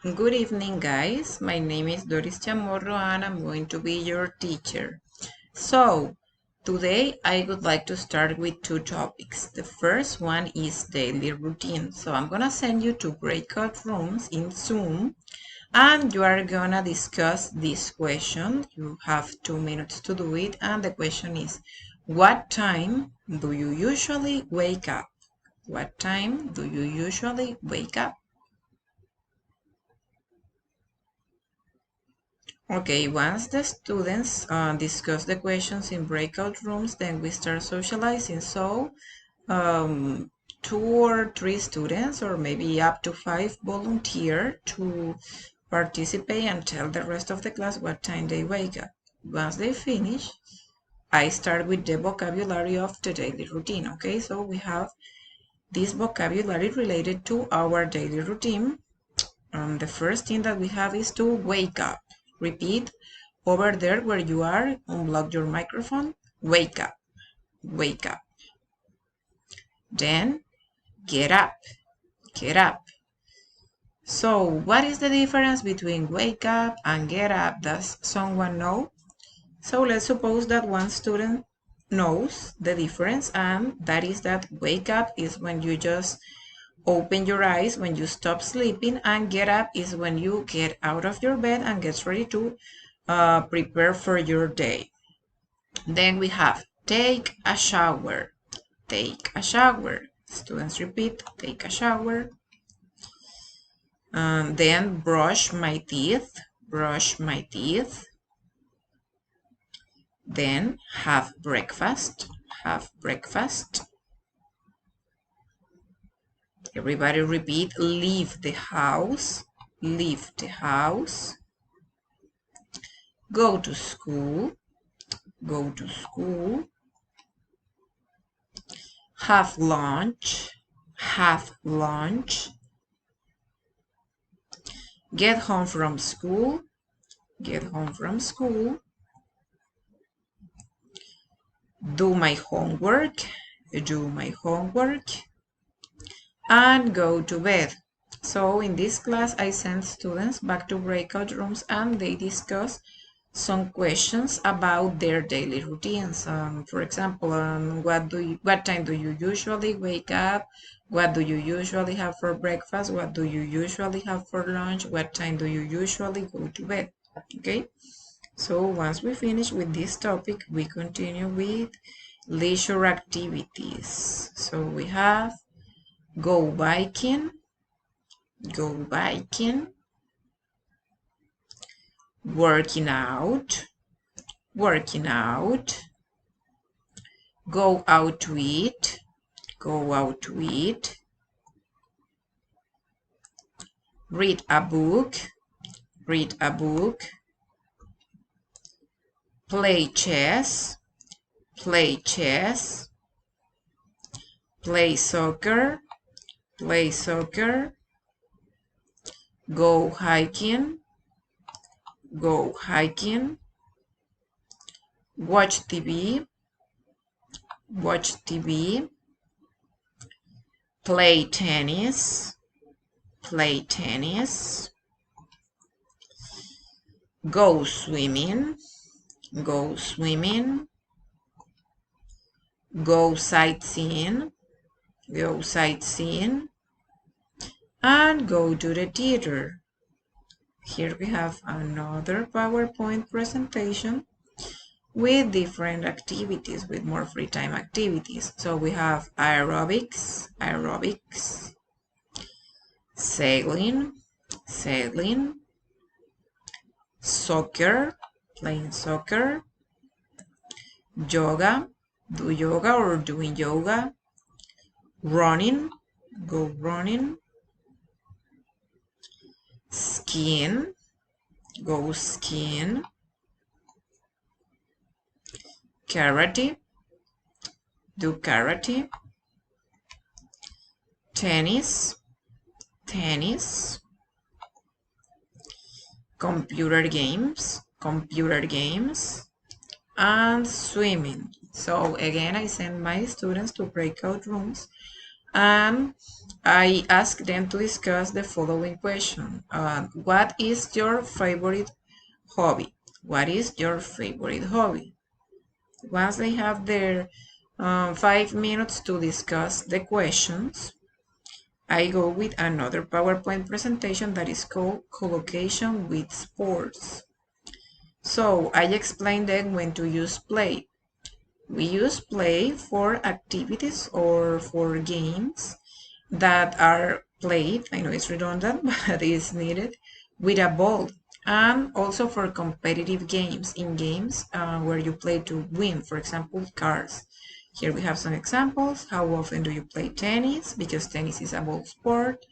Good evening, guys. My name is Doris Chamorro and I'm going to be your teacher. So, today I would like to start with two topics. The first one is daily routine. So, I'm going to send you to breakout rooms in Zoom and you are going to discuss this question. You have 2 minutes to do it, and the question is, what time do you usually wake up? What time do you usually wake up? Okay, once the students discuss the questions in breakout rooms, then we start socializing. So, um, 2 or 3 students, or maybe up to 5, volunteer to participate and tell the rest of the class what time they wake up. Once they finish, I start with the vocabulary of the daily routine. Okay, so we have this vocabulary related to our daily routine. The first thing that we have is to wake up. Repeat over there where you are, unblock your microphone. Wake up, wake up. Then get up, get up. So what is the difference between wake up and get up? Does someone know? So let's suppose that one student knows the difference, and that is that wake up is when you just open your eyes, when you stop sleeping, and get up is when you get out of your bed and get ready to prepare for your day. Then we have take a shower. Take a shower. Students repeat, take a shower. Then brush my teeth. Brush my teeth. Then have breakfast. Have breakfast. Everybody repeat, leave the house. Leave the house. Go to school. Go to school. Have lunch. Have lunch. Get home from school. Get home from school. Do my homework. Do my homework. And go to bed. So in this class, I send students back to breakout rooms and they discuss some questions about their daily routines. For example, what time do you usually wake up? What do you usually have for breakfast? What do you usually have for lunch? What time do you usually go to bed? Okay, so once we finish with this topic, we continue with leisure activities. So we have go biking, go biking, working out, working out, go out to eat, go out to eat, read a book, read a book, play chess, play chess, play soccer, play soccer, go hiking, go hiking, watch TV, watch TV, play tennis, play tennis, go swimming, go swimming, go sightseeing, go sightseeing, and go to the theater. Here we have another PowerPoint presentation with different activities, with more free time activities. So we have aerobics, aerobics, sailing, sailing, soccer, playing soccer, yoga, do yoga or doing yoga, running, go running, skiing, go skiing, karate, do karate, tennis, tennis, computer games, computer games, and swimming. So again, I send my students to breakout rooms And I asked them to discuss the following question. What is your favorite hobby? What is your favorite hobby? Once they have their 5 minutes to discuss the questions, I go with another PowerPoint presentation that is called Collocation with Sports. So I explain them when to use play. We use play for activities or for games that are played, I know it's redundant, but it's needed, with a ball. And also for competitive games, in games where you play to win, for example, cars. Here we have some examples. How often do you play tennis? Because tennis is a ball sport.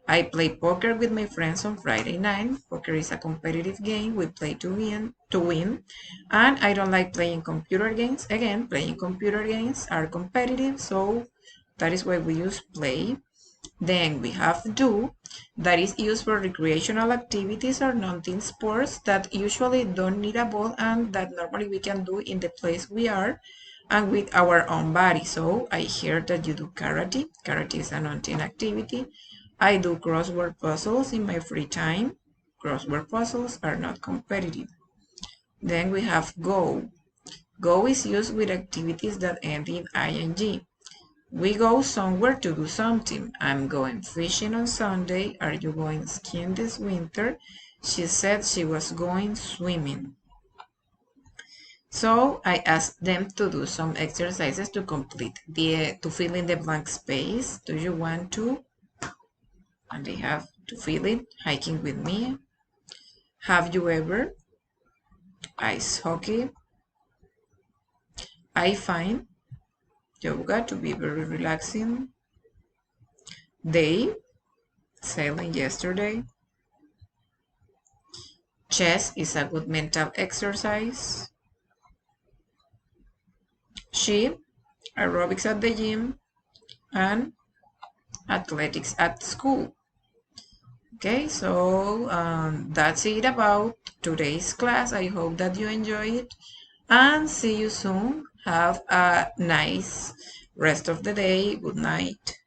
I play poker with my friends on Friday night. Poker is a competitive game. We play to win. And I don't like playing computer games. Again, playing computer games are competitive, so that is why we use play. Then we have do, that is used for recreational activities or non-team sports that usually don't need a ball and that normally we can do in the place we are and with our own body. So I hear that you do karate. Karate is a non-team activity. I do crossword puzzles in my free time. Crossword puzzles are not competitive. Then we have go. Go is used with activities that end in ing. We go somewhere to do something. I'm going fishing on Sunday. Are you going skiing this winter? She said she was going swimming. So I asked them to do some exercises to to fill in the blank space. Do you want to? And they have to fill it. Hiking with me. Have you ever? Ice hockey. I find yoga to be very relaxing. They sailing yesterday. Chess is a good mental exercise. She, aerobics at the gym, and athletics at school. Okay, so that's it about today's class. I hope that you enjoy it and see you soon. Have a nice rest of the day. Good night.